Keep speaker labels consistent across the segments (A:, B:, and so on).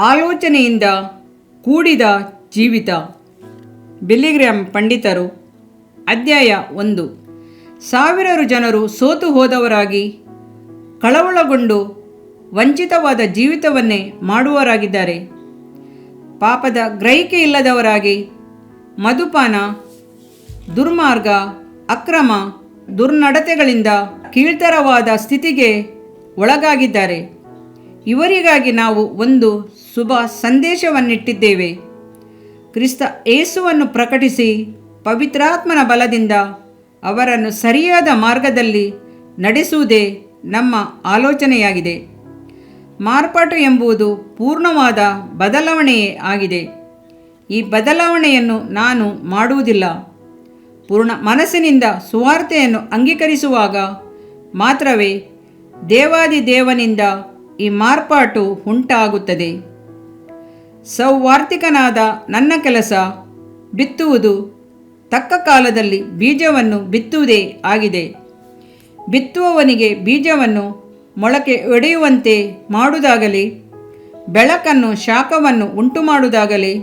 A: ಆಲೋಚನೆಯಿಂದ ಕೂಡಿದ ಜೀವಿತ. ಬಿಲ್ಲಿಗ್ರಾಮ್ ಪಂಡಿತರು. ಅಧ್ಯಾಯ 1. ಸಾವಿರಾರು ಜನರು ಸೋತು ಹೋದವರಾಗಿ, ಕಳವಳಗೊಂಡು ವಂಚಿತವಾದ ಜೀವಿತವನ್ನೇ ಮಾಡುವವರಾಗಿದ್ದಾರೆ. ಪಾಪದ ಗ್ರಹಿಕೆ ಇಲ್ಲದವರಾಗಿ ಮದುಪಾನ, ದುರ್ಮಾರ್ಗ, ಅಕ್ರಮ, ದುರ್ನಡತೆಗಳಿಂದ ಕೀಳ್ತರವಾದ ಸ್ಥಿತಿಗೆ ಒಳಗಾಗಿದ್ದಾರೆ. ಇವರಿಗಾಗಿ ನಾವು ಒಂದು ಶುಭ ಸಂದೇಶವನ್ನಿಟ್ಟಿದ್ದೇವೆ. ಕ್ರಿಸ್ತ ಯೇಸುವನ್ನು ಪ್ರಕಟಿಸಿ ಪವಿತ್ರಾತ್ಮನ ಬಲದಿಂದ ಅವರನ್ನು ಸರಿಯಾದ ಮಾರ್ಗದಲ್ಲಿ ನಡೆಸುವುದೇ ನಮ್ಮ ಆಲೋಚನೆಯಾಗಿದೆ. ಮಾರ್ಪಾಟು ಎಂಬುದು ಪೂರ್ಣವಾದ ಬದಲಾವಣೆಯೇ ಆಗಿದೆ. ಈ ಬದಲಾವಣೆಯನ್ನು ನಾನು ಮಾಡುವುದಿಲ್ಲ. ಪೂರ್ಣ ಮನಸ್ಸಿನಿಂದ ಸುವಾರ್ತೆಯನ್ನು ಅಂಗೀಕರಿಸುವಾಗ ಮಾತ್ರವೇ ದೇವಾದಿದೇವನಿಂದ ಈ ಮಾರ್ಪಾಟು ಉಂಟಾಗುತ್ತದೆ. ಸೌವಾರ್ತಿಕನಾದ ನನ್ನ ಕೆಲಸ ಬಿತ್ತುವುದು ತಕ್ಕ ಕಾಲದಲ್ಲಿ ಬೀಜವನ್ನು ಬಿತ್ತುವುದೇ ಆಗಿದೆ. ಬಿತ್ತುವವನಿಗೆ ಬೀಜವನ್ನು ಮೊಳಕೆ ಒಡೆಯುವಂತೆ ಮಾಡುವುದಾಗಲಿ, ಬೆಳಕನ್ನು ಶಾಖವನ್ನು ಉಂಟು ಮಾಡುವುದಾಗಲಿ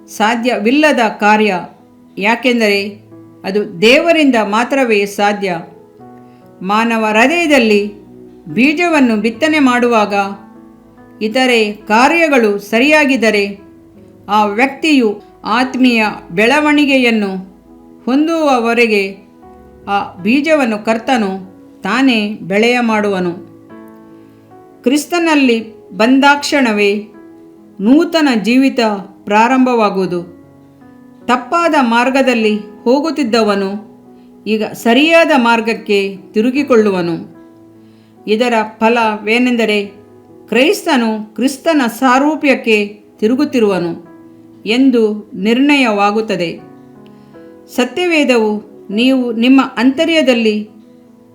A: ಸಾಧ್ಯವಿಲ್ಲದ ಕಾರ್ಯ. ಯಾಕೆಂದರೆ ಅದು ದೇವರಿಂದ ಮಾತ್ರವೇ ಸಾಧ್ಯ. ಮಾನವ ಹೃದಯದಲ್ಲಿ ಬೀಜವನ್ನು ಬಿತ್ತನೆ ಮಾಡುವಾಗ ಇತರೆ ಕಾರ್ಯಗಳು ಸರಿಯಾಗಿದ್ದರೆ ಆ ವ್ಯಕ್ತಿಯು ಆತ್ಮೀಯ ಬೆಳವಣಿಗೆಯನ್ನು ಹೊಂದುವವರೆಗೆ ಆ ಬೀಜವನ್ನು ಕರ್ತನು ತಾನೇ ಬೆಳೆಯ ಮಾಡುವನು. ಕ್ರಿಸ್ತನಲ್ಲಿ ಬಂದಾಕ್ಷಣವೇ ನೂತನ ಜೀವಿತ ಪ್ರಾರಂಭವಾಗುವುದು. ತಪ್ಪಾದ ಮಾರ್ಗದಲ್ಲಿ ಹೋಗುತ್ತಿದ್ದವನು ಈಗ ಸರಿಯಾದ ಮಾರ್ಗಕ್ಕೆ ತಿರುಗಿಕೊಳ್ಳುವನು. ಇದರ ಫಲವೇನೆಂದರೆ ಕ್ರೈಸ್ತನು ಕ್ರಿಸ್ತನ ಸಾರೂಪ್ಯಕ್ಕೆ ತಿರುಗುತ್ತಿರುವನು ಎಂದು ನಿರ್ಣಯವಾಗುತ್ತದೆ. ಸತ್ಯವೇದವು ನೀವು ನಿಮ್ಮ ಅಂತರ್ಯದಲ್ಲಿ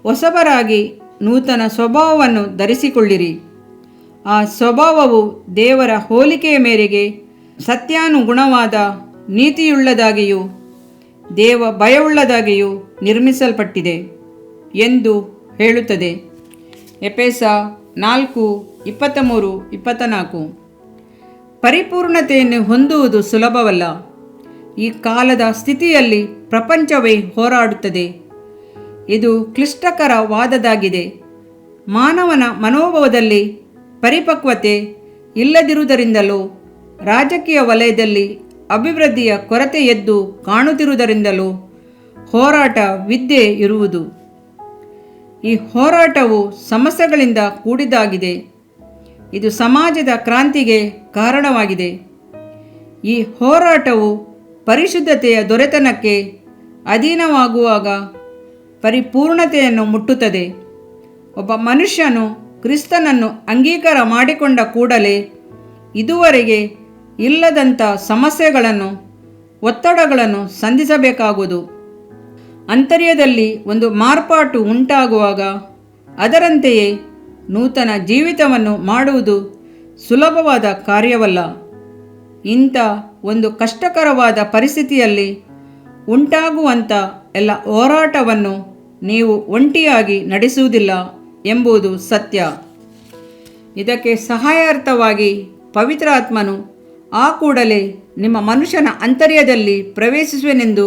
A: ಹೊಸಬರಾಗಿ ನೂತನ ಸ್ವಭಾವವನ್ನು ಧರಿಸಿಕೊಳ್ಳಿರಿ. ಆ ಸ್ವಭಾವವು ದೇವರ ಹೋಲಿಕೆಯ ಮೇರೆಗೆ ಸತ್ಯಾನುಗುಣವಾದ ನೀತಿಯುಳ್ಳದಾಗಿಯೂ ದೇವ ಭಯವುಳ್ಳದಾಗಿಯೂ ನಿರ್ಮಿಸಲ್ಪಟ್ಟಿದೆ ಎಂದು ಹೇಳುತ್ತದೆ. ಎಫೆಸ 4:23-24. ಪರಿಪೂರ್ಣತೆಯನ್ನು ಹೊಂದುವುದು ಸುಲಭವಲ್ಲ. ಈ ಕಾಲದ ಸ್ಥಿತಿಯಲ್ಲಿ ಪ್ರಪಂಚವೇ ಹೋರಾಡುತ್ತದೆ. ಇದು ಕ್ಲಿಷ್ಟಕರವಾದದ್ದಾಗಿದೆ. ಮಾನವನ ಮನೋಭಾವದಲ್ಲಿ ಪರಿಪಕ್ವತೆ ಇಲ್ಲದಿರುವುದರಿಂದಲೂ, ರಾಜಕೀಯ ವಲಯದಲ್ಲಿ ಅಭಿವೃದ್ಧಿಯ ಕೊರತೆ ಎದ್ದು ಕಾಣುತ್ತಿರುವುದರಿಂದಲೂ ಹೋರಾಟವಿದ್ದೇ ಇರುವುದು. ಈ ಹೋರಾಟವು ಸಮಸ್ಯೆಗಳಿಂದ ಕೂಡಿದಾಗಿದೆ. ಇದು ಸಮಾಜದ ಕ್ರಾಂತಿಗೆ ಕಾರಣವಾಗಿದೆ. ಈ ಹೋರಾಟವು ಪರಿಶುದ್ಧತೆಯ ದೊರೆತನಕ್ಕೆ ಅಧೀನವಾಗುವಾಗ ಪರಿಪೂರ್ಣತೆಯನ್ನು ಮುಟ್ಟುತ್ತದೆ. ಒಬ್ಬ ಮನುಷ್ಯನು ಕ್ರಿಸ್ತನನ್ನು ಅಂಗೀಕಾರ ಮಾಡಿಕೊಂಡ ಕೂಡಲೇ ಇದುವರೆಗೆ ಇಲ್ಲದಂಥ ಸಮಸ್ಯೆಗಳನ್ನು, ಒತ್ತಡಗಳನ್ನು ಸಂಧಿಸಬೇಕಾಗುವುದು. ಅಂತರ್ಯದಲ್ಲಿ ಒಂದು ಮಾರ್ಪಾಟು ಉಂಟಾಗುವಾಗ ಅದರಂತೆಯೇ ನೂತನ ಜೀವಿತವನ್ನು ಮಾಡುವುದು ಸುಲಭವಾದ ಕಾರ್ಯವಲ್ಲ. ಇಂಥ ಒಂದು ಕಷ್ಟಕರವಾದ ಪರಿಸ್ಥಿತಿಯಲ್ಲಿ ಉಂಟಾಗುವಂಥ ಎಲ್ಲ ಹೋರಾಟವನ್ನು ನೀವು ಒಂಟಿಯಾಗಿ ನಡೆಸುವುದಿಲ್ಲ ಎಂಬುದು ಸತ್ಯ. ಇದಕ್ಕೆ ಸಹಾಯಾರ್ಥವಾಗಿ ಪವಿತ್ರಾತ್ಮನು ಆ ಕೂಡಲೇ ನಿಮ್ಮ ಮನುಷ್ಯನ ಅಂತರ್ಯದಲ್ಲಿ ಪ್ರವೇಶಿಸುವೆನೆಂದು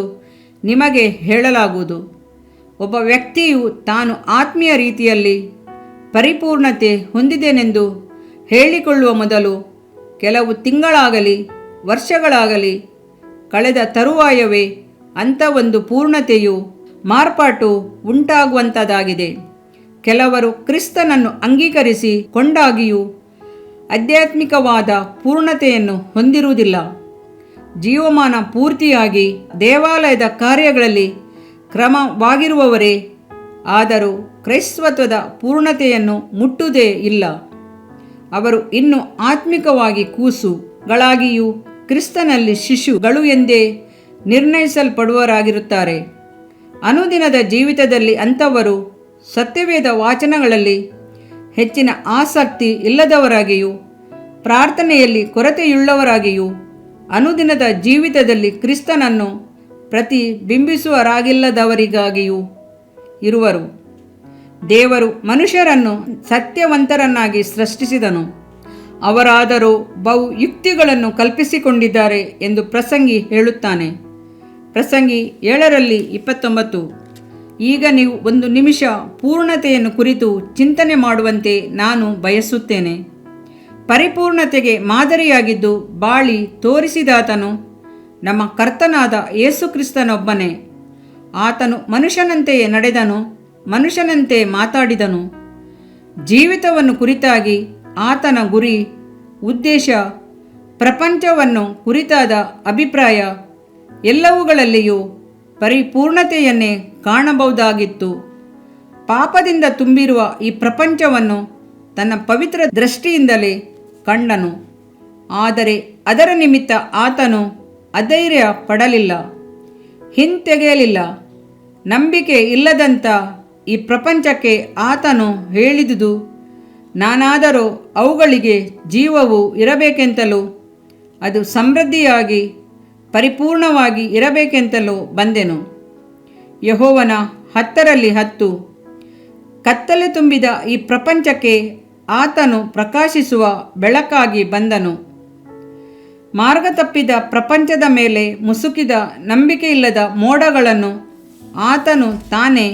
A: ನಿಮಗೆ ಹೇಳಲಾಗುವುದು. ಒಬ್ಬ ವ್ಯಕ್ತಿಯು ತಾನು ಆತ್ಮೀಯ ರೀತಿಯಲ್ಲಿ ಪರಿಪೂರ್ಣತೆ ಹೊಂದಿದೆನೆಂದು ಹೇಳಿಕೊಳ್ಳುವ ಮೊದಲು ಕೆಲವು ತಿಂಗಳಾಗಲಿ ವರ್ಷಗಳಾಗಲಿ ಕಳೆದ ತರುವಾಯವೇ ಅಂಥ ಒಂದು ಪೂರ್ಣತೆಯು, ಮಾರ್ಪಾಟು ಉಂಟಾಗುವಂಥದ್ದಾಗಿದೆ. ಕೆಲವರು ಕ್ರಿಸ್ತನನ್ನು ಅಂಗೀಕರಿಸಿ ಕೊಂಡಾಗಿಯೂ ಆಧ್ಯಾತ್ಮಿಕವಾದ ಪೂರ್ಣತೆಯನ್ನು ಹೊಂದಿರುವುದಿಲ್ಲ. ಜೀವಮಾನ ಪೂರ್ತಿಯಾಗಿ ದೇವಾಲಯದ ಕಾರ್ಯಗಳಲ್ಲಿ ಕ್ರಮವಾಗಿರುವವರೇ ಆದರೂ ಕ್ರೈಸ್ತತ್ವದ ಪೂರ್ಣತೆಯನ್ನು ಮುಟ್ಟುವುದೇ ಇಲ್ಲ. ಅವರು ಇನ್ನೂ ಆತ್ಮಿಕವಾಗಿ ಕೂಸುಗಳಾಗಿಯೂ ಕ್ರಿಸ್ತನಲ್ಲಿ ಶಿಶುಗಳು ಎಂದೇ ನಿರ್ಣಯಿಸಲ್ಪಡುವವರಾಗಿರುತ್ತಾರೆ. ಅನುದಿನದ ಜೀವಿತದಲ್ಲಿ ಅಂಥವರು ಸತ್ಯವೇದ ವಾಚನಗಳಲ್ಲಿ ಹೆಚ್ಚಿನ ಆಸಕ್ತಿ ಇಲ್ಲದವರಾಗಿಯೂ, ಪ್ರಾರ್ಥನೆಯಲ್ಲಿ ಕೊರತೆಯುಳ್ಳವರಾಗಿಯೂ, ಅನುದಿನದ ಜೀವಿತದಲ್ಲಿ ಕ್ರಿಸ್ತನನ್ನು ಪ್ರತಿಬಿಂಬಿಸುವರಾಗಿಲ್ಲದವರಿಗಾಗಿಯೂ ಇರುವರು. ದೇವರು ಮನುಷ್ಯರನ್ನು ಸತ್ಯವಂತರನ್ನಾಗಿ ಸೃಷ್ಟಿಸಿದನು. ಅವರಾದರೂ ಬಹು ಯುಕ್ತಿಗಳನ್ನು ಕಲ್ಪಿಸಿಕೊಂಡಿದ್ದಾರೆ ಎಂದು ಪ್ರಸಂಗಿ ಹೇಳುತ್ತಾನೆ. ಪ್ರಸಂಗಿ 7:29. ಈಗ ನೀವು ಒಂದು ನಿಮಿಷ ಪೂರ್ಣತೆಯನ್ನು ಕುರಿತು ಚಿಂತನೆ ಮಾಡುವಂತೆ ನಾನು ಬಯಸುತ್ತೇನೆ. ಪರಿಪೂರ್ಣತೆಗೆ ಮಾದರಿಯಾಗಿದ್ದು ಬಾಳಿ ತೋರಿಸಿದಾತನು ನಮ್ಮ ಕರ್ತನಾದ ಯೇಸುಕ್ರಿಸ್ತನೊಬ್ಬನೇ. ಆತನು ಮನುಷ್ಯನಂತೆಯೇ ನಡೆದನು, ಮನುಷ್ಯನಂತೆ ಮಾತಾಡಿದನು. ಜೀವಿತವನ್ನು ಕುರಿತಾಗಿ ಆತನ ಗುರಿ, ಉದ್ದೇಶ, ಪ್ರಪಂಚವನ್ನು ಕುರಿತಾದ ಅಭಿಪ್ರಾಯ ಎಲ್ಲವುಗಳಲ್ಲಿಯೂ ಪರಿಪೂರ್ಣತೆಯನ್ನೇ ಕಾಣಬಹುದಾಗಿತ್ತು. ಪಾಪದಿಂದ ತುಂಬಿರುವ ಈ ಪ್ರಪಂಚವನ್ನು ತನ್ನ ಪವಿತ್ರ ದೃಷ್ಟಿಯಿಂದಲೇ ಕಂಡನು. ಆದರೆ ಅದರ ನಿಮಿತ್ತ ಆತನು ಅಧೈರ್ಯ ಪಡಲಿಲ್ಲ, ಹಿಂತೆಗೆಯಲಿಲ್ಲ. ನಂಬಿಕೆ ಇಲ್ಲದಂಥ ಈ ಪ್ರಪಂಚಕ್ಕೆ ಆತನು ಹೇಳಿದುದು, ನಾನಾದರೂ ಅವುಗಳಿಗೆ ಜೀವವು ಇರಬೇಕೆಂತಲೂ ಅದು ಸಮೃದ್ಧಿಯಾಗಿ ಪರಿಪೂರ್ಣವಾಗಿ ಇರಬೇಕೆಂತಲೂ ಬಂದೆನು. ಯೆಹೋವನ 10:10. ಕತ್ತಲೆ ತುಂಬಿದ ಈ ಪ್ರಪಂಚಕ್ಕೆ ಆತನು ಪ್ರಕಾಶಿಸುವ ಬೆಳಕಾಗಿ ಬಂದನು. ಮಾರ್ಗ ತಪ್ಪಿದ ಪ್ರಪಂಚದ ಮೇಲೆ ಮುಸುಕಿದ ನಂಬಿಕೆಯಿಲ್ಲದ ಮೋಡಗಳನ್ನು ಆತನು ತಾನೇ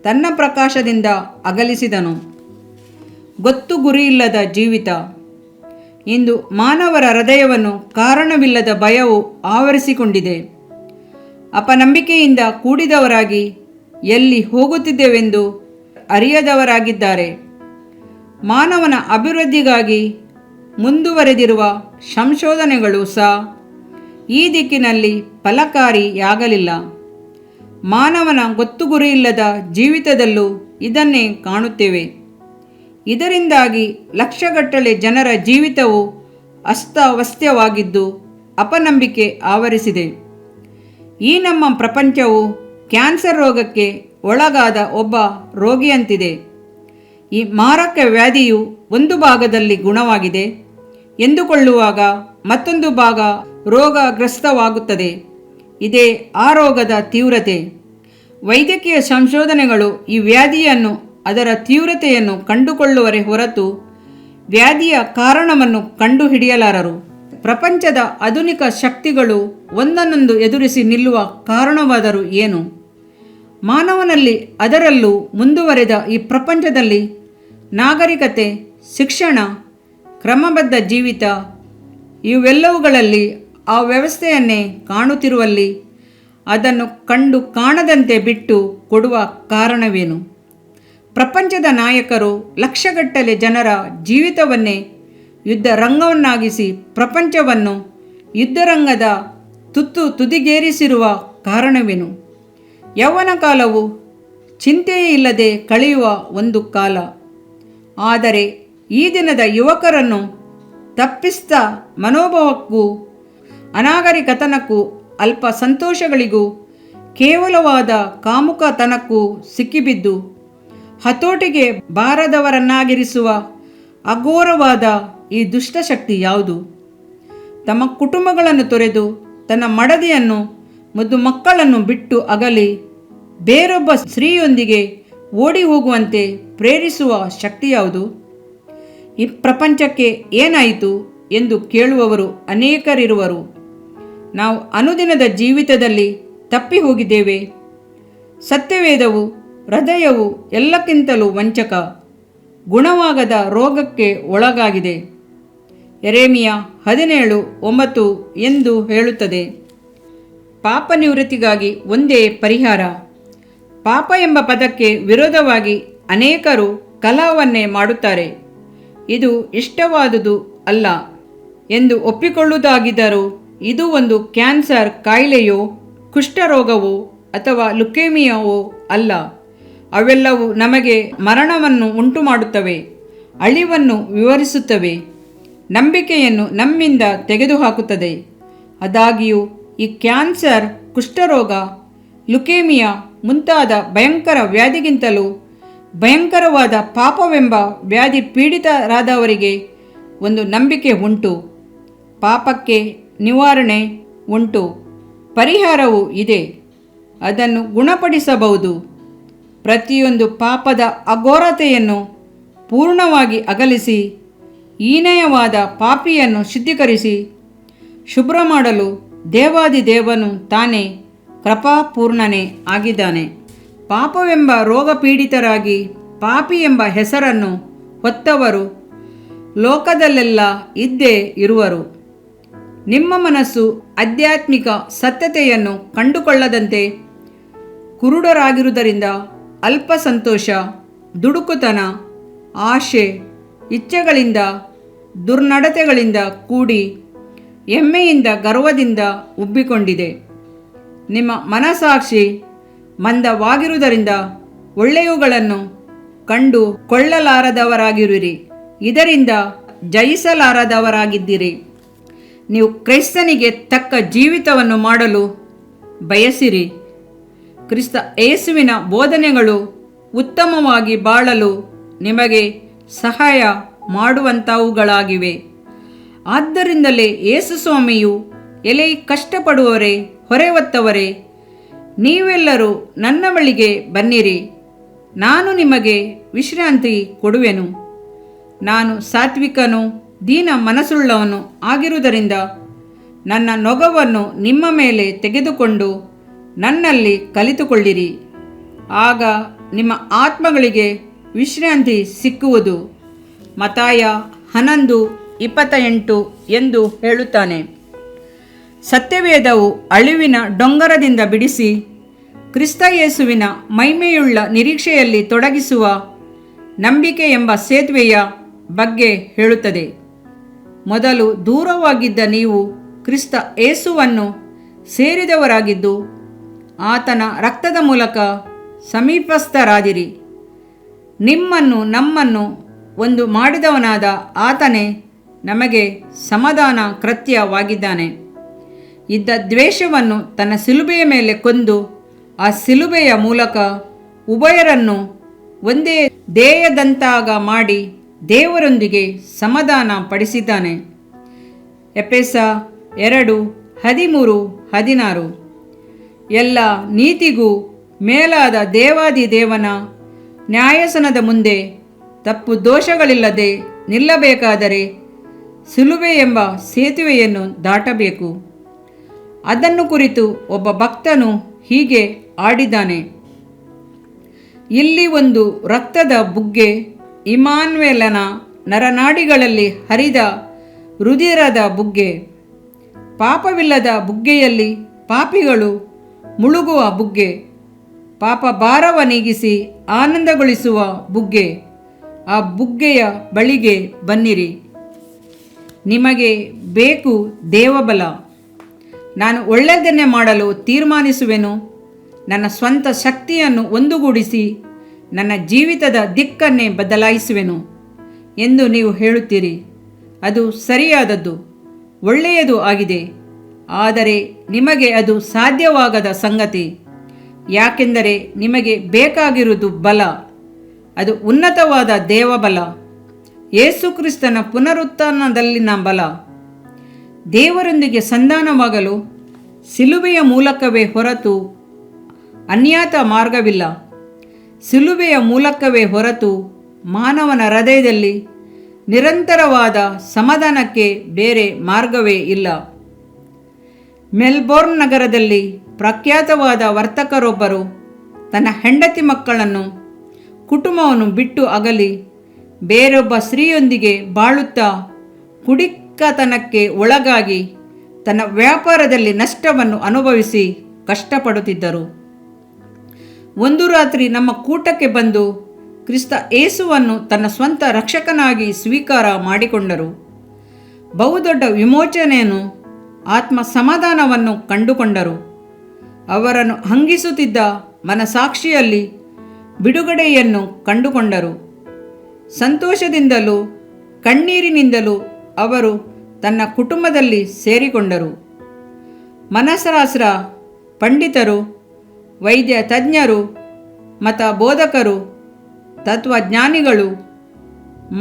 A: ತನ್ನ ಪ್ರಕಾಶದಿಂದ ಅಗಲಿಸಿದನು. ಗೊತ್ತು ಗುರಿಯಿಲ್ಲದ ಜೀವಿತ. ಇಂದು ಮಾನವರ ಹೃದಯವನ್ನು ಕಾರಣವಿಲ್ಲದ ಭಯವು ಆವರಿಸಿಕೊಂಡಿದೆ. ಅಪನಂಬಿಕೆಯಿಂದ ಕೂಡಿದವರಾಗಿ ಎಲ್ಲಿ ಹೋಗುತ್ತಿದ್ದೇವೆಂದು ಅರಿಯದವರಾಗಿದ್ದಾರೆ. ಮಾನವನ ಅಭಿವೃದ್ಧಿಗಾಗಿ ಮುಂದುವರೆದಿರುವ ಸಂಶೋಧನೆಗಳು ಸಹ ಈ ದಿಕ್ಕಿನಲ್ಲಿ ಫಲಕಾರಿಯಾಗಲಿಲ್ಲ. ಮಾನವನ ಗೊತ್ತುಗುರಿಯಿಲ್ಲದ ಜೀವಿತದಲ್ಲೂ ಇದನ್ನೇ ಕಾಣುತ್ತೇವೆ. ಇದರಿಂದಾಗಿ ಲಕ್ಷಗಟ್ಟಲೆ ಜನರ ಜೀವಿತವು ಅಸ್ತವ್ಯಸ್ತವಾಗಿದ್ದು ಅಪನಂಬಿಕೆ ಆವರಿಸಿದೆ. ಈ ನಮ್ಮ ಪ್ರಪಂಚವು ಕ್ಯಾನ್ಸರ್ ರೋಗಕ್ಕೆ ಒಳಗಾದ ಒಬ್ಬ ರೋಗಿಯಂತಿದೆ. ಈ ಮಾರಕ ವ್ಯಾಧಿಯು ಒಂದು ಭಾಗದಲ್ಲಿ ಗುಣವಾಗಿದೆ ಎಂದುಕೊಳ್ಳುವಾಗ ಮತ್ತೊಂದು ಭಾಗ ರೋಗಗ್ರಸ್ತವಾಗುತ್ತದೆ. ಇದೇ ಆ ರೋಗದ ತೀವ್ರತೆ. ವೈದ್ಯಕೀಯ ಸಂಶೋಧನೆಗಳು ಈ ವ್ಯಾಧಿಯನ್ನು, ಅದರ ತೀವ್ರತೆಯನ್ನು ಕಂಡುಕೊಳ್ಳುವರೆ ಹೊರತು ವ್ಯಾಧಿಯ ಕಾರಣವನ್ನು ಕಂಡುಹಿಡಿಯಲಾರರು. ಪ್ರಪಂಚದ ಆಧುನಿಕ ಶಕ್ತಿಗಳು ಒಂದನ್ನೊಂದು ಎದುರಿಸಿ ನಿಲ್ಲುವ ಕಾರಣವಾದರೂ ಏನು? ಮಾನವನಲ್ಲಿ, ಅದರಲ್ಲೂ ಮುಂದುವರೆದ ಈ ಪ್ರಪಂಚದಲ್ಲಿ ನಾಗರಿಕತೆ, ಶಿಕ್ಷಣ, ಕ್ರಮಬದ್ಧ ಜೀವಿತ ಇವೆಲ್ಲವುಗಳಲ್ಲಿ ಆ ವ್ಯವಸ್ಥೆಯನ್ನೇ ಕಾಣುತ್ತಿರುವಲ್ಲಿ ಅದನ್ನು ಕಂಡು ಕಾಣದಂತೆ ಬಿಟ್ಟು ಕೊಡುವ ಕಾರಣವೇನು? ಪ್ರಪಂಚದ ನಾಯಕರು ಲಕ್ಷಗಟ್ಟಲೆ ಜನರ ಜೀವಿತವನ್ನೇ ಯುದ್ಧ ರಂಗವನ್ನಾಗಿಸಿ ಪ್ರಪಂಚವನ್ನು ಯುದ್ಧರಂಗದ ತುದಿಗೇರಿಸಿರುವ ಕಾರಣವೇನು? ಯೌವನ ಕಾಲವು ಚಿಂತೆಯೇ ಇಲ್ಲದೆ ಕಳೆಯುವ ಒಂದು ಕಾಲ. ಆದರೆ ಈ ದಿನದ ಯುವಕರನ್ನು ತಪ್ಪಿಸ್ತ ಮನೋಭಾವಕ್ಕೂ ಅನಾಗರಿಕತನಕ್ಕೂ ಅಲ್ಪ ಸಂತೋಷಗಳಿಗೂ ಕೇವಲವಾದ ಕಾಮುಕತನಕ್ಕೂ ಸಿಕ್ಕಿಬಿದ್ದು ಹತೋಟಿಗೆ ಬಾರದವರನ್ನಾಗಿರಿಸುವ ಅಘೋರವಾದ ಈ ದುಷ್ಟಶಕ್ತಿ ಯಾವುದು? ತಮ್ಮ ಕುಟುಂಬಗಳನ್ನು ತೊರೆದು ತನ್ನ ಮಡದಿಯನ್ನು, ಮುದ್ದು ಮಕ್ಕಳನ್ನು ಬಿಟ್ಟು ಅಗಲಿ ಬೇರೊಬ್ಬ ಸ್ತ್ರೀಯೊಂದಿಗೆ ಓಡಿ ಹೋಗುವಂತೆ ಪ್ರೇರಿಸುವ ಶಕ್ತಿ ಯಾವುದು? ಈ ಪ್ರಪಂಚಕ್ಕೆ ಏನಾಯಿತು ಎಂದು ಕೇಳುವವರು ಅನೇಕರಿರುವರು. ನಾವು ಅನುದಿನದ ಜೀವಿತದಲ್ಲಿ ತಪ್ಪಿ ಹೋಗಿದ್ದೇವೆ. ಸತ್ಯವೇದವು, ಹೃದಯವು ಎಲ್ಲಕ್ಕಿಂತಲೂ ವಂಚಕ, ಗುಣವಾಗದ ರೋಗಕ್ಕೆ ಒಳಗಾಗಿದೆ. ಯೆರೆಮೀಯ 17:9 ಎಂದು ಹೇಳುತ್ತದೆ. ಪಾಪ ನಿವೃತ್ತಿಗಾಗಿ ಒಂದೇ ಪರಿಹಾರ. ಪಾಪ ಎಂಬ ಪದಕ್ಕೆ ವಿರೋಧವಾಗಿ ಅನೇಕರು ಕಲಹವನ್ನೇ ಮಾಡುತ್ತಾರೆ. ಇದು ಇಷ್ಟವಾದುದು ಅಲ್ಲ ಎಂದು ಒಪ್ಪಿಕೊಳ್ಳುವುದಾಗಿದ್ದರೂ ಇದು ಒಂದು ಕ್ಯಾನ್ಸರ್ ಕಾಯಿಲೆಯೋ, ಕುಷ್ಠರೋಗವೋ ಅಥವಾ ಲುಕೇಮಿಯಾವೋ ಅಲ್ಲ. ಅವೆಲ್ಲವೂ ನಮಗೆ ಮರಣವನ್ನು ಉಂಟುಮಾಡುತ್ತವೆ, ಅಳಿವನ್ನು ವಿವರಿಸುತ್ತವೆ, ನಂಬಿಕೆಯನ್ನು ನಮ್ಮಿಂದ ತೆಗೆದುಹಾಕುತ್ತದೆ. ಆದಾಗ್ಯೂ ಈ ಕ್ಯಾನ್ಸರ್, ಕುಷ್ಠರೋಗ, ಲುಕೇಮಿಯಾ ಮುಂತಾದ ಭಯಂಕರ ವ್ಯಾಧಿಗಿಂತಲೂ ಭಯಂಕರವಾದ ಪಾಪವೆಂಬ ವ್ಯಾಧಿ ಪೀಡಿತರಾದವರಿಗೆ ಒಂದು ನಂಬಿಕೆ ಉಂಟು. ಪಾಪಕ್ಕೆ ನಿವಾರಣೆ ಉಂಟು, ಪರಿಹಾರವೂ ಇದೆ. ಅದನ್ನು ಗುಣಪಡಿಸಬಹುದು. ಪ್ರತಿಯೊಂದು ಪಾಪದ ಅಘೋರತೆಯನ್ನು ಪೂರ್ಣವಾಗಿ ಅಗಲಿಸಿ ಹೀನಯವಾದ ಪಾಪಿಯನ್ನು ಶುದ್ಧೀಕರಿಸಿ ಶುಭ್ರ ಮಾಡಲು ದೇವಾದಿದೇವನು ತಾನೇ ಕೃಪಾಪೂರ್ಣನೇ ಆಗಿದ್ದಾನೆ. ಪಾಪವೆಂಬ ರೋಗಪೀಡಿತರಾಗಿ ಪಾಪಿ ಎಂಬ ಹೆಸರನ್ನು ಹೊತ್ತವರು ಲೋಕದಲ್ಲೆಲ್ಲ ಇದ್ದೇ ಇರುವರು. ನಿಮ್ಮ ಮನಸ್ಸು ಆಧ್ಯಾತ್ಮಿಕ ಸತ್ಯತೆಯನ್ನು ಕಂಡುಕೊಳ್ಳದಂತೆ ಕುರುಡರಾಗಿರುವುದರಿಂದ ಅಲ್ಪ ಸಂತೋಷ, ದುಡುಕುತನ, ಆಶೆ, ಇಚ್ಛೆಗಳಿಂದ, ದುರ್ನಡತೆಗಳಿಂದ ಕೂಡಿ ಹೆಮ್ಮೆಯಿಂದ ಗರ್ವದಿಂದ ಉಬ್ಬಿಕೊಂಡಿದೆ. ನಿಮ್ಮ ಮನಸಾಕ್ಷಿ ಮಂದವಾಗಿರುವುದರಿಂದ ಒಳ್ಳೆಯವುಗಳನ್ನು ಕಂಡು ಕೊಳ್ಳಲಾರದವರಾಗಿರುವಿರಿ, ಇದರಿಂದ ಜಯಿಸಲಾರದವರಾಗಿದ್ದೀರಿ. ನೀವು ಕ್ರಿಸ್ತನಿಗೆ ತಕ್ಕ ಜೀವಿತವನ್ನು ಮಾಡಲು ಬಯಸಿರಿ. ಕ್ರಿಸ್ತ ಯೇಸುವಿನ ಬೋಧನೆಗಳು ಉತ್ತಮವಾಗಿ ಬಾಳಲು ನಿಮಗೆ ಸಹಾಯ ಮಾಡುವಂಥವುಗಳಾಗಿವೆ. ಆದ್ದರಿಂದಲೇ ಯೇಸು ಸ್ವಾಮಿಯು, ಎಲೆ ಕಷ್ಟಪಡುವವರೇ, ಹೊರೆ ಹೊತ್ತವರೇ, ನೀವೆಲ್ಲರೂ ನನ್ನ ಬಳಿಗೆ ಬನ್ನಿರಿ, ನಾನು ನಿಮಗೆ ವಿಶ್ರಾಂತಿ ಕೊಡುವೆನು. ನಾನು ಸಾತ್ವಿಕನು, ದೀನ ಮನಸ್ಸುಳ್ಳವನು ಆಗಿರುವುದರಿಂದ ನನ್ನ ನೊಗವನ್ನು ನಿಮ್ಮ ಮೇಲೆ ತೆಗೆದುಕೊಂಡು ನನ್ನಲ್ಲಿ ಕಲಿತುಕೊಳ್ಳಿರಿ. ಆಗ ನಿಮ್ಮ ಆತ್ಮಗಳಿಗೆ ವಿಶ್ರಾಂತಿ ಸಿಕ್ಕುವುದು. ಮತ್ತಾಯ 11:28 ಎಂದು ಹೇಳುತ್ತಾನೆ. ಸತ್ಯವೇದವು ಅಳಿವಿನ ಡೊಂಗರದಿಂದ ಬಿಡಿಸಿ ಕ್ರಿಸ್ತ ಯೇಸುವಿನ ಮಹಿಮೆಯುಳ್ಳ ನಿರೀಕ್ಷೆಯಲ್ಲಿ ತೊಡಗಿಸುವ ನಂಬಿಕೆ ಎಂಬ ಸೇತುವೆಯ ಬಗ್ಗೆ ಹೇಳುತ್ತದೆ. ಮೊದಲು ದೂರವಾಗಿದ್ದ ನೀವು ಕ್ರಿಸ್ತ ಯೇಸುವನ್ನು ಸೇರಿದವರಾಗಿದ್ದು ಆತನ ರಕ್ತದ ಮೂಲಕ ಸಮೀಪಸ್ಥರಾದಿರಿ. ನಿಮ್ಮನ್ನು ನಮ್ಮನ್ನು ಒಂದು ಮಾಡಿದವನಾದ ಆತನೇ ನಮಗೆ ಸಮಾಧಾನ ಕೃತ್ಯವಾಗಿದ್ದಾನೆ. ಇದ್ದ ದ್ವೇಷವನ್ನು ತನ್ನ ಶಿಲುಬೆಯ ಮೇಲೆ ಕೊಂದು ಆ ಶಿಲುಬೆಯ ಮೂಲಕ ಉಭಯರನ್ನು ಒಂದೇ ದೇಹದಂತಾಗ ಮಾಡಿ ದೇವರೊಂದಿಗೆ ಸಮಾಧಾನ ಪಡಿಸಿದ್ದಾನೆ. ಎಫೆಸ 2:13-16. ಎಲ್ಲ ನೀತಿಗೂ ಮೇಲಾದ ದೇವಾದಿದೇವನ ನ್ಯಾಯಾಸನದ ಮುಂದೆ ತಪ್ಪು ದೋಷಗಳಿಲ್ಲದೆ ನಿಲ್ಲಬೇಕಾದರೆ ಶಿಲುಬೆ ಎಂಬ ಸೇತುವೆಯನ್ನು ದಾಟಬೇಕು. ಅದನ್ನು ಕುರಿತು ಒಬ್ಬ ಭಕ್ತನು ಹೀಗೆ ಹಾಡಿದ್ದಾನೆ: ಇಲ್ಲಿ ಒಂದು ರಕ್ತದ ಬುಗ್ಗೆ, ಇಮ್ಮಾನುವೇಲನ ನರನಾಡಿಗಳಲ್ಲಿ ಹರಿದ ರುಧಿರದ ಬುಗ್ಗೆ, ಪಾಪವಿಲ್ಲದ ಬುಗ್ಗೆಯಲ್ಲಿ ಪಾಪಿಗಳು ಮುಳುಗುವ ಬುಗ್ಗೆ, ಪಾಪ ಭಾರವ ನೀಗಿಸಿ ಆನಂದಗೊಳಿಸುವ ಬುಗ್ಗೆ. ಆ ಬುಗ್ಗೆಯ ಬಳಿಗೆ ಬನ್ನಿರಿ. ನಿಮಗೆ ಬೇಕು ದೇವಬಲ. ನಾನು ಒಳ್ಳೆಯದನ್ನೇ ಮಾಡಲು ತೀರ್ಮಾನಿಸುವೆನು. ನನ್ನ ಸ್ವಂತ ಶಕ್ತಿಯನ್ನು ಒಂದುಗೂಡಿಸಿ ನನ್ನ ಜೀವಿತದ ದಿಕ್ಕನ್ನೇ ಬದಲಾಯಿಸುವೆನು ಎಂದು ನೀವು ಹೇಳುತ್ತೀರಿ. ಅದು ಸರಿಯಾದದ್ದು, ಒಳ್ಳೆಯದು ಆಗಿದೆ. ಆದರೆ ನಿಮಗೆ ಅದು ಸಾಧ್ಯವಾಗದ ಸಂಗತಿ. ಯಾಕೆಂದರೆ ನಿಮಗೆ ಬೇಕಾಗಿರುವುದು ಬಲ. ಅದು ಉನ್ನತವಾದ ದೇವಬಲ, ಯೇಸು ಕ್ರಿಸ್ತನ ಪುನರುತ್ಥಾನದಲ್ಲಿನ ಬಲ. ದೇವರೊಂದಿಗೆ ಸಂಧಾನವಾಗಲು ಶಿಲುಬೆಯ ಮೂಲಕವೇ ಹೊರತು ಅನ್ಯತಾ ಮಾರ್ಗವಿಲ್ಲ. ಶಿಲುಬೆಯ ಮೂಲಕವೇ ಹೊರತು ಮಾನವನ ಹೃದಯದಲ್ಲಿ ನಿರಂತರವಾದ ಸಮಾಧಾನಕ್ಕೆ ಬೇರೆ ಮಾರ್ಗವೇ ಇಲ್ಲ. ಮೆಲ್ಬೋರ್ನ್ ನಗರದಲ್ಲಿ ಪ್ರಖ್ಯಾತವಾದ ವರ್ತಕರೊಬ್ಬರು ತನ್ನ ಹೆಂಡತಿ ಮಕ್ಕಳನ್ನು ಕುಟುಂಬವನ್ನು ಬಿಟ್ಟು ಅಗಲಿ ಬೇರೊಬ್ಬ ಸ್ತ್ರೀಯೊಂದಿಗೆ ಬಾಳುತ್ತಾ ಕುಡಿಕತನಕ್ಕೆ ಒಳಗಾಗಿ ತನ್ನ ವ್ಯಾಪಾರದಲ್ಲಿ ನಷ್ಟವನ್ನು ಅನುಭವಿಸಿ ಕಷ್ಟಪಡುತ್ತಿದ್ದರು. ಒಂದು ರಾತ್ರಿ ನಮ್ಮ ಕೂಟಕ್ಕೆ ಬಂದು ಕ್ರಿಸ್ತ ಯೇಸುವನ್ನು ತನ್ನ ಸ್ವಂತ ರಕ್ಷಕನಾಗಿ ಸ್ವೀಕಾರ ಮಾಡಿಕೊಂಡರು. ಬಹುದೊಡ್ಡ ವಿಮೋಚನೆಯನ್ನು, ಆತ್ಮ ಸಮಾಧಾನವನ್ನು ಕಂಡುಕೊಂಡರು. ಅವರನ್ನು ಹಂಗಿಸುತ್ತಿದ್ದ ಮನಸಾಕ್ಷಿಯಲ್ಲಿ ಬಿಡುಗಡೆಯನ್ನು ಕಂಡುಕೊಂಡರು. ಸಂತೋಷದಿಂದಲೂ ಕಣ್ಣೀರಿನಿಂದಲೂ ಅವರು ತನ್ನ ಕುಟುಂಬದಲ್ಲಿ ಸೇರಿಕೊಂಡರು. ಮನಃಶಾಸ್ತ್ರ ಪಂಡಿತರು, ವೈದ್ಯ ತಜ್ಞರು, ಮತ ಬೋಧಕರು, ತತ್ವಜ್ಞಾನಿಗಳು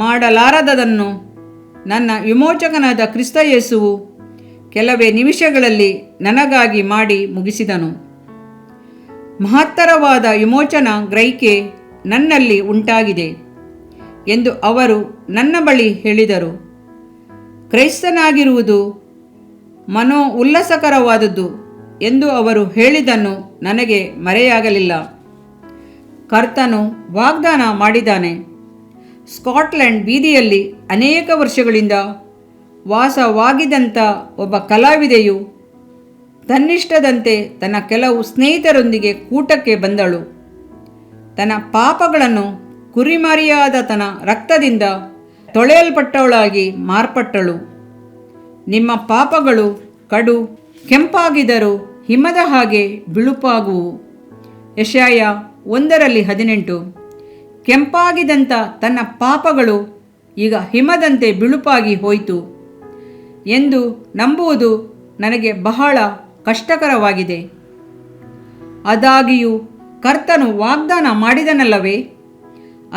A: ಮಾಡಲಾರದದನ್ನು ನನ್ನ ವಿಮೋಚಕನಾದ ಕ್ರಿಸ್ತ ಯೇಸುವು ಕೆಲವೇ ನಿಮಿಷಗಳಲ್ಲಿ ನನಗಾಗಿ ಮಾಡಿ ಮುಗಿಸಿದನು. ಮಹತ್ತರವಾದ ವಿಮೋಚನಾ ಗ್ರಹಿಕೆ ನನ್ನಲ್ಲಿ ಉಂಟಾಗಿದೆ ಎಂದು ಅವರು ನನ್ನ ಬಳಿ ಹೇಳಿದರು. ಕ್ರೈಸ್ತನಾಗಿರುವುದು ಮನೋ ಉಲ್ಲಾಸಕರವಾದದ್ದು ಎಂದು ಅವರು ಹೇಳಿದ್ದನ್ನು ನನಗೆ ಮರೆಯಾಗಲಿಲ್ಲ. ಕರ್ತನು ವಾಗ್ದಾನ ಮಾಡಿದ್ದಾನೆ. ಸ್ಕಾಟ್ಲೆಂಡ್ ಬೀದಿಯಲ್ಲಿ ಅನೇಕ ವರ್ಷಗಳಿಂದ ವಾಸವಾಗಿದ್ದಂಥ ಒಬ್ಬ ಕಲಾವಿದೆಯು ತನ್ನಿಷ್ಟದಂತೆ ತನ್ನ ಕೆಲವು ಸ್ನೇಹಿತರೊಂದಿಗೆ ಕೂಟಕ್ಕೆ ಬಂದಳು. ತನ್ನ ಪಾಪಗಳನ್ನು ಕುರಿಮರಿಯಾದ ತನ್ನ ರಕ್ತದಿಂದ ತೊಳೆಯಲ್ಪಟ್ಟವಳಾಗಿ ಮಾರ್ಪಟ್ಟಳು. ನಿಮ್ಮ ಪಾಪಗಳು ಕಡು ಕೆಂಪಾಗಿದ್ದರೂ ಹಿಮದ ಹಾಗೆ ಬಿಳುಪಾಗುವು. ಯೆಶಾಯ 1:18. ಕೆಂಪಾಗಿದ್ದಂಥ ತನ್ನ ಪಾಪಗಳು ಈಗ ಹಿಮದಂತೆ ಬಿಳುಪಾಗಿ ಹೋಯಿತು ಎಂದು ನಂಬುವುದು ನನಗೆ ಬಹಳ ಕಷ್ಟಕರವಾಗಿದೆ. ಆದಾಗ್ಯೂ ಕರ್ತನು ವಾಗ್ದಾನ ಮಾಡಿದನಲ್ಲವೇ,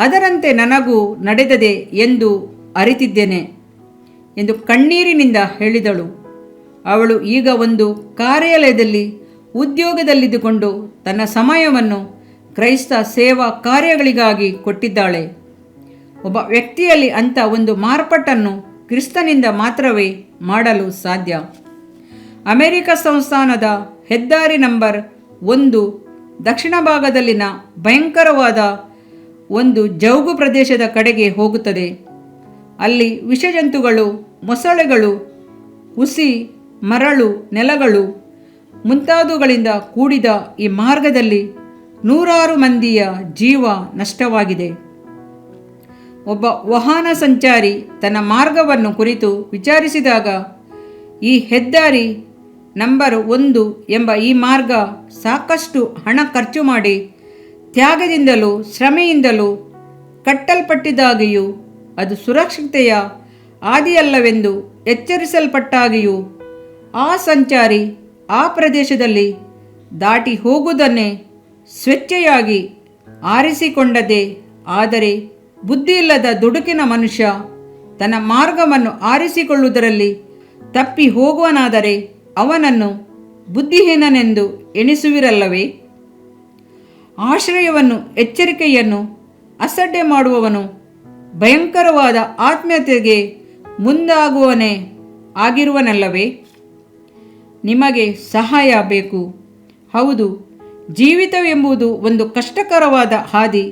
A: ಅದರಂತೆ ನನಗೂ ನಡೆದದೆ ಎಂದು ಅರಿತಿದ್ದೇನೆ ಎಂದು ಕಣ್ಣೀರಿನಿಂದ ಹೇಳಿದಳು. ಅವಳು ಈಗ ಒಂದು ಕಾರ್ಯಾಲಯದಲ್ಲಿ ಉದ್ಯೋಗದಲ್ಲಿದ್ದುಕೊಂಡು ತನ್ನ ಸಮಯವನ್ನು ಕ್ರೈಸ್ತ ಸೇವಾ ಕಾರ್ಯಗಳಿಗಾಗಿ ಕೊಟ್ಟಿದ್ದಾಳೆ. ಒಬ್ಬ ವ್ಯಕ್ತಿಯಲ್ಲಿ ಅಂಥ ಒಂದು ಮಾರ್ಪಾಟನ್ನು ಕ್ರಿಸ್ತನಿಂದ ಮಾತ್ರವೇ ಮಾಡಲು ಸಾಧ್ಯ. ಅಮೆರಿಕ ಸಂಸ್ಥಾನದ ಹೆದ್ದಾರಿ ನಂಬರ್ 1 ದಕ್ಷಿಣ ಭಾಗದಲ್ಲಿನ ಭಯಂಕರವಾದ ಒಂದು ಜೌಗು ಪ್ರದೇಶದ ಕಡೆಗೆ ಹೋಗುತ್ತದೆ. ಅಲ್ಲಿ ವಿಷಜಂತುಗಳು, ಮೊಸಳೆಗಳು, ಹುಸಿ, ಮರಳು, ನೆಲಗಳು ಮುಂತಾದವುಗಳಿಂದ ಕೂಡಿದ ಈ ಮಾರ್ಗದಲ್ಲಿ ನೂರಾರು ಮಂದಿಯ ಜೀವ ನಷ್ಟವಾಗಿದೆ. ಒಬ್ಬ ವಾಹನ ಸಂಚಾರಿ ತನ್ನ ಮಾರ್ಗವನ್ನು ಕುರಿತು ವಿಚಾರಿಸಿದಾಗ, ಈ ಹೆದ್ದಾರಿ ನಂಬರ್ 1 ಎಂಬ ಈ ಮಾರ್ಗ ಸಾಕಷ್ಟು ಹಣ ಖರ್ಚು ಮಾಡಿ ತ್ಯಾಗದಿಂದಲೂ ಶ್ರಮೆಯಿಂದಲೂ ಕಟ್ಟಲ್ಪಟ್ಟಿದ್ದಾಗಿಯೂ ಅದು ಸುರಕ್ಷತೆಯ ಹಾದಿಯಲ್ಲವೆಂದು ಎಚ್ಚರಿಸಲ್ಪಟ್ಟಾಗಿಯೂ ಆ ಸಂಚಾರಿ ಆ ಪ್ರದೇಶದಲ್ಲಿ ದಾಟಿ ಹೋಗುವುದನ್ನೇ ಸ್ವೇಚ್ಛೆಯಾಗಿ ಆರಿಸಿಕೊಂಡದ್ದೇ. ಆದರೆ ಬುದ್ಧಿಯಿಲ್ಲದ ದುಡುಕಿನ ಮನುಷ್ಯ ತನ್ನ ಮಾರ್ಗವನ್ನು ಆರಿಸಿಕೊಳ್ಳುವುದರಲ್ಲಿ ತಪ್ಪಿ ಹೋಗುವನಾದರೆ ಅವನನ್ನು ಬುದ್ಧಿಹೀನನೆಂದು ಎಣಿಸುವಿರಲ್ಲವೇ? ಆಶ್ರಯವನ್ನು ಎಚ್ಚರಿಕೆಯನ್ನು ಅಸಡ್ಡೆ ಮಾಡುವವನು ಭಯಂಕರವಾದ ಆತ್ಮಹತ್ಯೆಗೆ ಮುಂದಾಗುವವನೇ ಆಗಿರುವನಲ್ಲವೇ? ನಿಮಗೆ ಸಹಾಯ ಬೇಕು. ಹೌದು, ಜೀವಿತವೆಂಬುದು ಒಂದು ಕಷ್ಟಕರವಾದ ಹಾದಿ.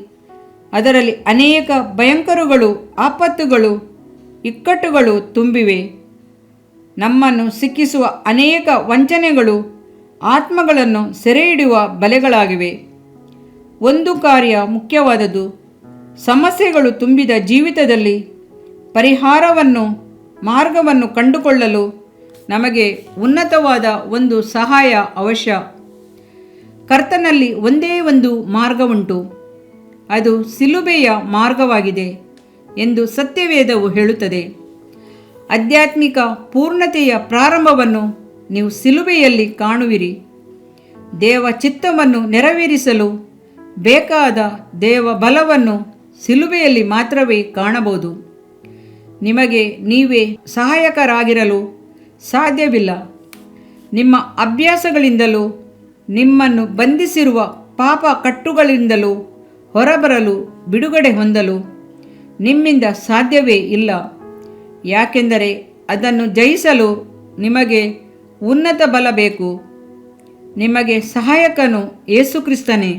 A: ಅದರಲ್ಲಿ ಅನೇಕ ಭಯಂಕರಗಳು, ಆಪತ್ತುಗಳು, ಇಕ್ಕಟ್ಟುಗಳು ತುಂಬಿವೆ. ನಮ್ಮನ್ನು ಸಿಕ್ಕಿಸುವ ಅನೇಕ ವಂಚನೆಗಳು ಆತ್ಮಗಳನ್ನು ಸೆರೆಹಿಡಿಯುವ ಬಲೆಗಳಾಗಿವೆ. ಒಂದು ಕಾರ್ಯ ಮುಖ್ಯವಾದದ್ದು. ಸಮಸ್ಯೆಗಳು ತುಂಬಿದ ಜೀವಿತದಲ್ಲಿ ಪರಿಹಾರವನ್ನು, ಮಾರ್ಗವನ್ನು ಕಂಡುಕೊಳ್ಳಲು ನಮಗೆ ಉನ್ನತವಾದ ಒಂದು ಸಹಾಯ ಅವಶ್ಯ. ಕರ್ತನಲ್ಲಿ ಒಂದೇ ಒಂದು ಮಾರ್ಗವುಂಟು, ಅದು ಶಿಲುಬೆಯ ಮಾರ್ಗವಾಗಿದೆ ಎಂದು ಸತ್ಯವೇದವು ಹೇಳುತ್ತದೆ. ಆಧ್ಯಾತ್ಮಿಕ ಪೂರ್ಣತೆಯ ಪ್ರಾರಂಭವನ್ನು ನೀವು ಶಿಲುಬೆಯಲ್ಲಿ ಕಾಣುವಿರಿ. ದೇವ ಚಿತ್ತವನ್ನು ನೆರವೇರಿಸಲು ಬೇಕಾದ ದೇವ ಬಲವನ್ನು ಶಿಲುಬೆಯಲ್ಲಿ ಮಾತ್ರವೇ ಕಾಣಬಹುದು. ನಿಮಗೆ ನೀವೇ ಸಹಾಯಕರಾಗಿರಲು ಸಾಧ್ಯವಿಲ್ಲ. ನಿಮ್ಮ ಅಭ್ಯಾಸಗಳಿಂದಲೂ ನಿಮ್ಮನ್ನು ಬಂಧಿಸಿರುವ ಪಾಪ ಕಟ್ಟುಗಳಿಂದಲೂ ಹೊರಬರಲು, ಬಿಡುಗಡೆ ಹೊಂದಲು ನಿಮ್ಮಿಂದ ಸಾಧ್ಯವೇ ಇಲ್ಲ. ಯಾಕೆಂದರೆ ಅದನ್ನು ಜಯಿಸಲು ನಿಮಗೆ ಉನ್ನತ ಬಲ ಬೇಕು. ನಿಮಗೆ ಸಹಾಯಕನು ಯೇಸುಕ್ರಿಸ್ತನೇ.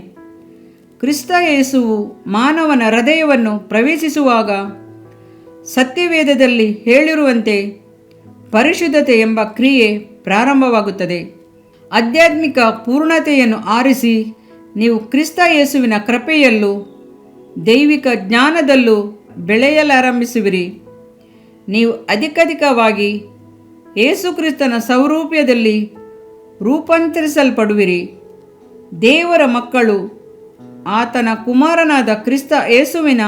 A: ಕ್ರಿಸ್ತ ಯೇಸುವು ಮಾನವನ ಹೃದಯವನ್ನು ಪ್ರವೇಶಿಸುವಾಗ ಸತ್ಯವೇದದಲ್ಲಿ ಹೇಳಿರುವಂತೆ ಪರಿಶುದ್ಧತೆ ಎಂಬ ಕ್ರಿಯೆ ಪ್ರಾರಂಭವಾಗುತ್ತದೆ. ಆಧ್ಯಾತ್ಮಿಕ ಪೂರ್ಣತೆಯನ್ನು ಆರಿಸಿ ನೀವು ಕ್ರಿಸ್ತ ಯೇಸುವಿನ ಕೃಪೆಯಲ್ಲೂ ದೈವಿಕ ಜ್ಞಾನದಲ್ಲೂ ಬೆಳೆಯಲಾರಂಭಿಸುವಿರಿ. ನೀವು ಅಧಿಕವಾಗಿ ಯೇಸುಕ್ರಿಸ್ತನ ಸ್ವರೂಪದಲ್ಲಿ ರೂಪಾಂತರಿಸಲ್ಪಡುವಿರಿ. ದೇವರ ಮಕ್ಕಳು ಆತನ ಕುಮಾರನಾದ ಕ್ರಿಸ್ತ ಯೇಸುವಿನ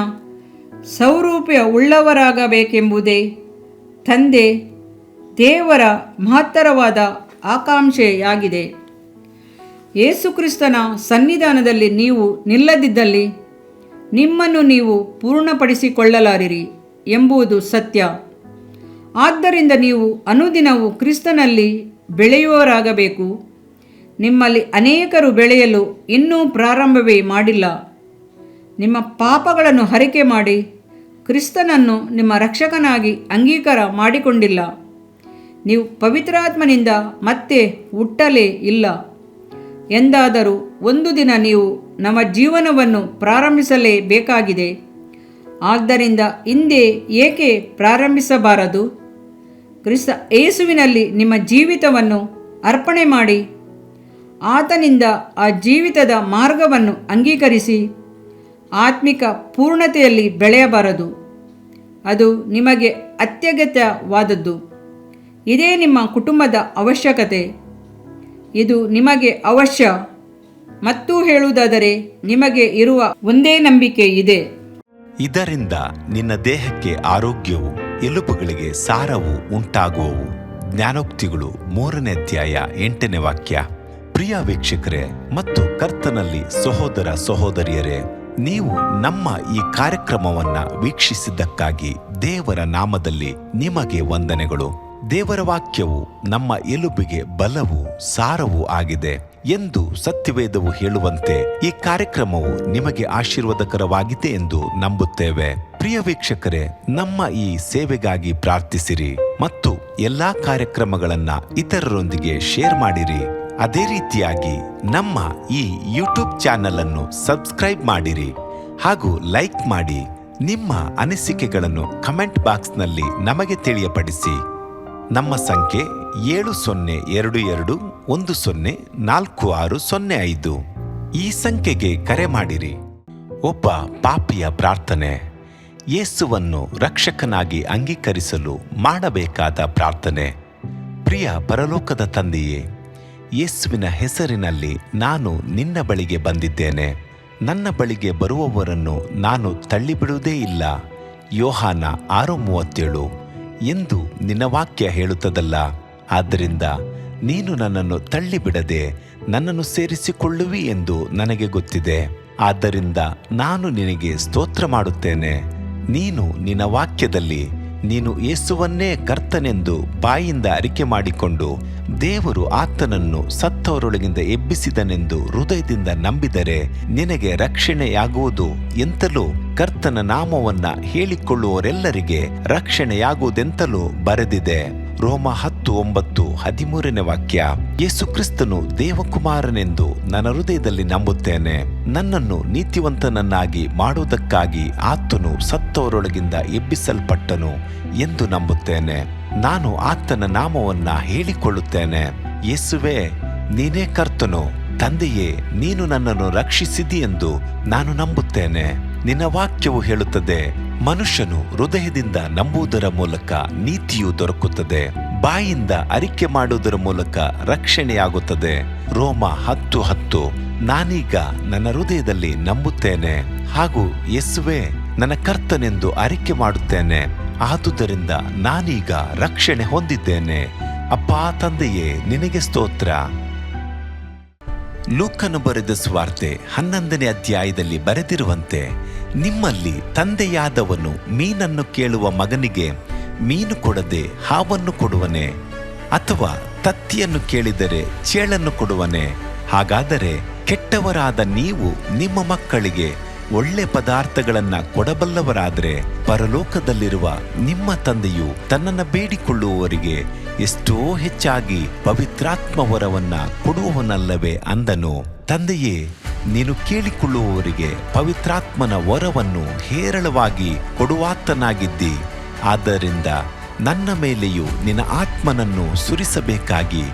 A: ಸ್ವರೂಪ ಉಳ್ಳವರಾಗಬೇಕೆಂಬುದೇ ತಂದೆ ದೇವರ ಮಹತ್ತರವಾದ ಆಕಾಂಕ್ಷೆಯಾಗಿದೆ. ಯೇಸುಕ್ರಿಸ್ತನ ಸನ್ನಿಧಾನದಲ್ಲಿ ನೀವು ನಿಲ್ಲದಿದ್ದಲ್ಲಿ ನಿಮ್ಮನ್ನು ನೀವು ಪೂರ್ಣಪಡಿಸಿಕೊಳ್ಳಲಾರಿರಿ ಎಂಬುದು ಸತ್ಯ. ಆದ್ದರಿಂದ ನೀವು ಅನುದಿನವೂ ಕ್ರಿಸ್ತನಲ್ಲಿ ಬೆಳೆಯುವವರಾಗಬೇಕು. ನಿಮ್ಮಲ್ಲಿ ಅನೇಕರು ಬೆಳೆಯಲು ಇನ್ನೂ ಪ್ರಾರಂಭವೇ ಮಾಡಿಲ್ಲ. ನಿಮ್ಮ ಪಾಪಗಳನ್ನು ಹರಿಕೆ ಮಾಡಿ ಕ್ರಿಸ್ತನನ್ನು ನಿಮ್ಮ ರಕ್ಷಕನಾಗಿ ಅಂಗೀಕಾರ ಮಾಡಿಕೊಂಡಿಲ್ಲ. ನೀವು ಪವಿತ್ರಾತ್ಮನಿಂದ ಮತ್ತೆ ಹುಟ್ಟಲೇ ಇಲ್ಲ. ಎಂದಾದರೂ ಒಂದು ದಿನ ನೀವು ನಮ್ಮ ಜೀವನವನ್ನು ಪ್ರಾರಂಭಿಸಲೇಬೇಕಾಗಿದೆ. ಆದ್ದರಿಂದ ಹಿಂದೆ ಏಕೆ ಪ್ರಾರಂಭಿಸಬಾರದು? ಕ್ರಿಸ್ತ ಯೇಸುವಿನಲ್ಲಿ ನಿಮ್ಮ ಜೀವಿತವನ್ನು ಅರ್ಪಣೆ ಮಾಡಿ ಆತನಿಂದ ಆ ಜೀವಿತದ ಮಾರ್ಗವನ್ನು ಅಂಗೀಕರಿಸಿ ಆತ್ಮಿಕ ಪೂರ್ಣತೆಯಲ್ಲಿ ಬೆಳೆಯಬಾರದು. ಅದು ನಿಮಗೆ ಅತ್ಯಗತ್ಯವಾದದ್ದು. ಇದೇ ನಿಮ್ಮ ಕುಟುಂಬದ ಅವಶ್ಯಕತೆ. ಇದು ನಿಮಗೆ ಅವಶ್ಯ. ಮತ್ತು ಹೇಳುವುದಾದರೆ ನಿಮಗೆ ಇರುವ ಒಂದೇ ನಂಬಿಕೆ ಇದೆ.
B: ಇದರಿಂದ ನಿನ್ನ ದೇಹಕ್ಕೆ ಆರೋಗ್ಯವು, ಎಲುಬುಗಳಿಗೆ ಸಾರವು ಉಂಟಾಗುವವು. ಜ್ಞಾನೋಕ್ತಿಗಳು 3ನೇ ಅಧ್ಯಾಯ 8ನೇ ವಾಕ್ಯ. ಪ್ರಿಯ ವೀಕ್ಷಕರೇ ಮತ್ತು ಕರ್ತನಲ್ಲಿ ಸಹೋದರ ಸಹೋದರಿಯರೇ, ನೀವು ನಮ್ಮ ಈ ಕಾರ್ಯಕ್ರಮವನ್ನ ವೀಕ್ಷಿಸಿದ್ದಕ್ಕಾಗಿ ದೇವರ ನಾಮದಲ್ಲಿ ನಿಮಗೆ ವಂದನೆಗಳು. ದೇವರ ವಾಕ್ಯವು ನಮ್ಮ ಎಲುಬಿಗೆ ಬಲವೂ ಸಾರವೂ ಆಗಿದೆ ಎಂದು ಸತ್ಯವೇದವು ಹೇಳುವಂತೆ ಈ ಕಾರ್ಯಕ್ರಮವು ನಿಮಗೆ ಆಶೀರ್ವಾದಕರವಾಗಿದೆ ಎಂದು ನಂಬುತ್ತೇವೆ. ಪ್ರಿಯ ವೀಕ್ಷಕರೇ, ನಮ್ಮ ಈ ಸೇವೆಗಾಗಿ ಪ್ರಾರ್ಥಿಸಿರಿ ಮತ್ತು ಎಲ್ಲಾ ಕಾರ್ಯಕ್ರಮಗಳನ್ನ ಇತರರೊಂದಿಗೆ ಶೇರ್ ಮಾಡಿರಿ. ಅದೇ ರೀತಿಯಾಗಿ ನಮ್ಮ ಈ ಯೂಟ್ಯೂಬ್ ಚಾನೆಲ್ ಅನ್ನು ಸಬ್ಸ್ಕ್ರೈಬ್ ಮಾಡಿರಿ ಹಾಗೂ ಲೈಕ್ ಮಾಡಿ. ನಿಮ್ಮ ಅನಿಸಿಕೆಗಳನ್ನು ಕಮೆಂಟ್ ಬಾಕ್ಸ್ನಲ್ಲಿ ನಮಗೆ ತಿಳಿಯಪಡಿಸಿ. ನಮ್ಮ ಸಂಖ್ಯೆ 7022104605. ಈ ಸಂಖ್ಯೆಗೆ ಕರೆ ಮಾಡಿರಿ. ಒಬ್ಬ ಪಾಪಿಯ ಪ್ರಾರ್ಥನೆ. ಯೇಸುವನ್ನು ರಕ್ಷಕನಾಗಿ ಅಂಗೀಕರಿಸಲು ಮಾಡಬೇಕಾದ ಪ್ರಾರ್ಥನೆ. ಪ್ರಿಯ ಪರಲೋಕದ ತಂದೆಯೇ, ಯೇಸುವಿನ ಹೆಸರಿನಲ್ಲಿ ನಾನು ನಿನ್ನ ಬಳಿಗೆ ಬಂದಿದ್ದೇನೆ. ನನ್ನ ಬಳಿಗೆ ಬರುವವರನ್ನು ನಾನು ತಳ್ಳಿಬಿಡುವುದೇ ಇಲ್ಲ. ಯೋಹಾನ 6:37 ಎಂದು ನಿನ್ನ ವಾಕ್ಯ ಹೇಳುತ್ತದಲ್ಲ. ಆದ್ದರಿಂದ ನೀನು ನನ್ನನ್ನು ತಳ್ಳಿಬಿಡದೆ ನನ್ನನ್ನು ಸೇರಿಸಿಕೊಳ್ಳುವಿ ಎಂದು ನನಗೆ ಗೊತ್ತಿದೆ. ಆದ್ದರಿಂದ ನಾನು ನಿನಗೆ ಸ್ತೋತ್ರ ಮಾಡುತ್ತೇನೆ. ನೀನು ನಿನ್ನ ವಾಕ್ಯದಲ್ಲಿ ನೀನು ಯೇಸುವನ್ನೇ ಕರ್ತನೆಂದು ಬಾಯಿಂದ ಅರಿಕೆ ಮಾಡಿಕೊಂಡು ದೇವರು ಆತನನ್ನು ಸತ್ತವರೊಳಗಿಂದ ಎಬ್ಬಿಸಿದನೆಂದು ಹೃದಯದಿಂದ ನಂಬಿದರೆ ನಿನಗೆ ರಕ್ಷಣೆಯಾಗುವುದು ಎಂತಲೂ ಕರ್ತನ ನಾಮವನ್ನ ಹೇಳಿಕೊಳ್ಳುವವರೆಲ್ಲರಿಗೆ ರಕ್ಷಣೆಯಾಗುವುದೆಂತಲೂ ಬರೆದಿದೆ. ರೋಮ 10:9-13ನೇ ವಾಕ್ಯ. ಯೇಸು ಕ್ರಿಸ್ತನು ದೇವಕುಮಾರನೆಂದು ನನ್ನ ಹೃದಯದಲ್ಲಿ ನಂಬುತ್ತೇನೆ. ನನ್ನನ್ನು ನೀತಿವಂತನನ್ನಾಗಿ ಮಾಡುವುದಕ್ಕಾಗಿ ಆತನು ಸತ್ತವರೊಳಗಿಂದ ಎಬ್ಬಿಸಲ್ಪಟ್ಟನು ಎಂದು ನಂಬುತ್ತೇನೆ. ನಾನು ಆತನ ನಾಮವನ್ನ ಹೇಳಿಕೊಳ್ಳುತ್ತೇನೆ. ಯೇಸುವೇ, ನೀನೇ ಕರ್ತನು. ತಂದೆಯೇ, ನೀನು ನನ್ನನ್ನು ರಕ್ಷಿಸಿದಿ ಎಂದು ನಾನು ನಂಬುತ್ತೇನೆ. ನಿನ್ನ ವಾಕ್ಯವು ಹೇಳುತ್ತದೆ, ಮನುಷ್ಯನು ಹೃದಯದಿಂದ ನಂಬುವುದರ ಮೂಲಕ ನೀತಿಯು ದೊರಕುತ್ತದೆ, ಬಾಯಿಂದ ಅರಿಕೆ ಮಾಡುವುದರ ಮೂಲಕ ರಕ್ಷಣೆಯಾಗುತ್ತದೆ. ರೋಮ 10:10. ನಾನೀಗ ನನ್ನ ಹೃದಯದಲ್ಲಿ ನಂಬುತ್ತೇನೆ ಹಾಗೂ ಯೇಸುವೇ ನನ್ನ ಕರ್ತನೆಂದು ಅರಿಕೆ ಮಾಡುತ್ತೇನೆ. ಆದುದರಿಂದ ನಾನೀಗ ರಕ್ಷಣೆ ಹೊಂದಿದ್ದೇನೆ. ಅಪ್ಪಾ ತಂದೆಯೇ, ನಿನಗೆ ಸ್ತೋತ್ರ. ಲೂಕನು ಬರೆದ ಸುವಾರ್ತೆ 11ನೇ ಅಧ್ಯಾಯದಲ್ಲಿ ಬರೆದಿರುವಂತೆ, ನಿಮ್ಮಲ್ಲಿ ತಂದೆಯಾದವನು ಮೀನನ್ನು ಕೇಳುವ ಮಗನಿಗೆ ಮೀನು ಕೊಡದೆ ಹಾವನ್ನು ಕೊಡುವನೆ? ಅಥವಾ ತತ್ತಿಯನ್ನು ಕೇಳಿದರೆ ಚೇಳನ್ನು ಕೊಡುವನೆ? ಹಾಗಾದರೆ ಕೆಟ್ಟವರಾದ ನೀವು ನಿಮ್ಮ ಮಕ್ಕಳಿಗೆ ಒಳ್ಳೆ ಪದಾರ್ಥಗಳನ್ನ ಕೊಡಬಲ್ಲವರಾದರೆ ಪರಲೋಕದಲ್ಲಿರುವ ನಿಮ್ಮ ತಂದೆಯು ತನ್ನನ್ನು ಬೇಡಿಕೊಳ್ಳುವವರಿಗೆ ಎಷ್ಟೋ ಹೆಚ್ಚಾಗಿ ಪವಿತ್ರಾತ್ಮ ವರವನ್ನ ಕೊಡುವವನಲ್ಲವೇ ಅಂದನು. ತಂದೆಯೇ, ನೀನು ಕೇಳಿಕೊಳ್ಳುವವರಿಗೆ ಪವಿತ್ರಾತ್ಮನ ವರವನ್ನು ಹೇರಳವಾಗಿ ಕೊಡುವಾತನಾಗಿದ್ದಿ. ಆದ್ದರಿಂದ ನನ್ನ ಮೇಲೆಯೂ ನಿನ್ನ ಆತ್ಮನನ್ನು ಸುರಿಸಬೇಕಾಗಿ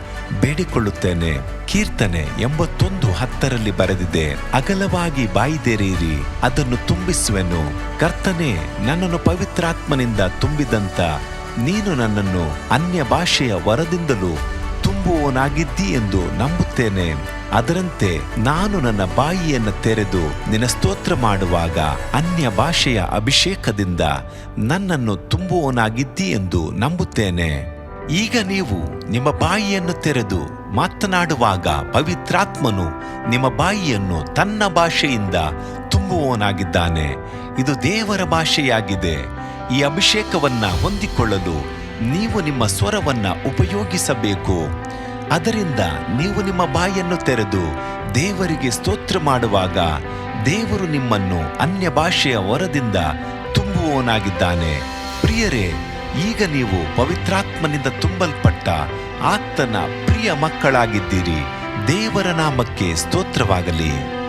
B: ಬೇಡಿಕೊಳ್ಳುತ್ತೇನೆ. ಕೀರ್ತನೆ 81:10 ಬರೆದಿದೆ, ಅಗಲವಾಗಿ ಬಾಯಿದೆರೆಯಿರಿ, ಅದನ್ನು ತುಂಬಿಸುವೆನು. ಕರ್ತನೇ, ನನ್ನನ್ನು ಪವಿತ್ರಾತ್ಮನಿಂದ ತುಂಬಿದಂತ ನೀನು ನನ್ನನ್ನು ಅನ್ಯ ಭಾಷೆಯ ವರದಿಂದಲೂ ತುಂಬುವವನಾಗಿದ್ದಿ ಎಂದು ನಂಬುತ್ತೇನೆ. ಅದರಂತೆ ನಾನು ನನ್ನ ಬಾಯಿಯನ್ನು ತೆರೆದು ನಿನ್ನ ಸ್ತೋತ್ರ ಮಾಡುವಾಗ ಅನ್ಯ ಭಾಷೆಯ ಅಭಿಷೇಕದಿಂದ ನನ್ನನ್ನು ತುಂಬುವವನಾಗಿದ್ದಿ ಎಂದು ನಂಬುತ್ತೇನೆ. ಈಗ ನೀವು ನಿಮ್ಮ ಬಾಯಿಯನ್ನು ತೆರೆದು ಮಾತನಾಡುವಾಗ ಪವಿತ್ರಾತ್ಮನು ನಿಮ್ಮ ಬಾಯಿಯನ್ನು ತನ್ನ ಭಾಷೆಯಿಂದ ತುಂಬುವವನಾಗಿದ್ದಾನೆ. ಇದು ದೇವರ ಭಾಷೆಯಾಗಿದೆ. ಈ ಅಭಿಷೇಕವನ್ನ ಹೊಂದಿಕೊಳ್ಳಲು ನೀವು ನಿಮ್ಮ ಸ್ವರವನ್ನ ಉಪಯೋಗಿಸಬೇಕು. ಅದರಿಂದ ನೀವು ನಿಮ್ಮ ಬಾಯನ್ನು ತೆರೆದು ದೇವರಿಗೆ ಸ್ತೋತ್ರ ಮಾಡುವಾಗ ದೇವರು ನಿಮ್ಮನ್ನು ಅನ್ಯ ಭಾಷೆಯ ವರದಿಂದ ತುಂಬುವ ನಡೆಸುವವನಾಗಿದ್ದಾನೆ. ಪ್ರಿಯರೇ, ಈಗ ನೀವು ಪವಿತ್ರಾತ್ಮನಿಂದ ತುಂಬಲ್ಪಟ್ಟ ಆತನ ಪ್ರಿಯ ಮಕ್ಕಳಾಗಿದ್ದೀರಿ. ದೇವರ ನಾಮಕ್ಕೆ ಸ್ತೋತ್ರವಾಗಲಿ.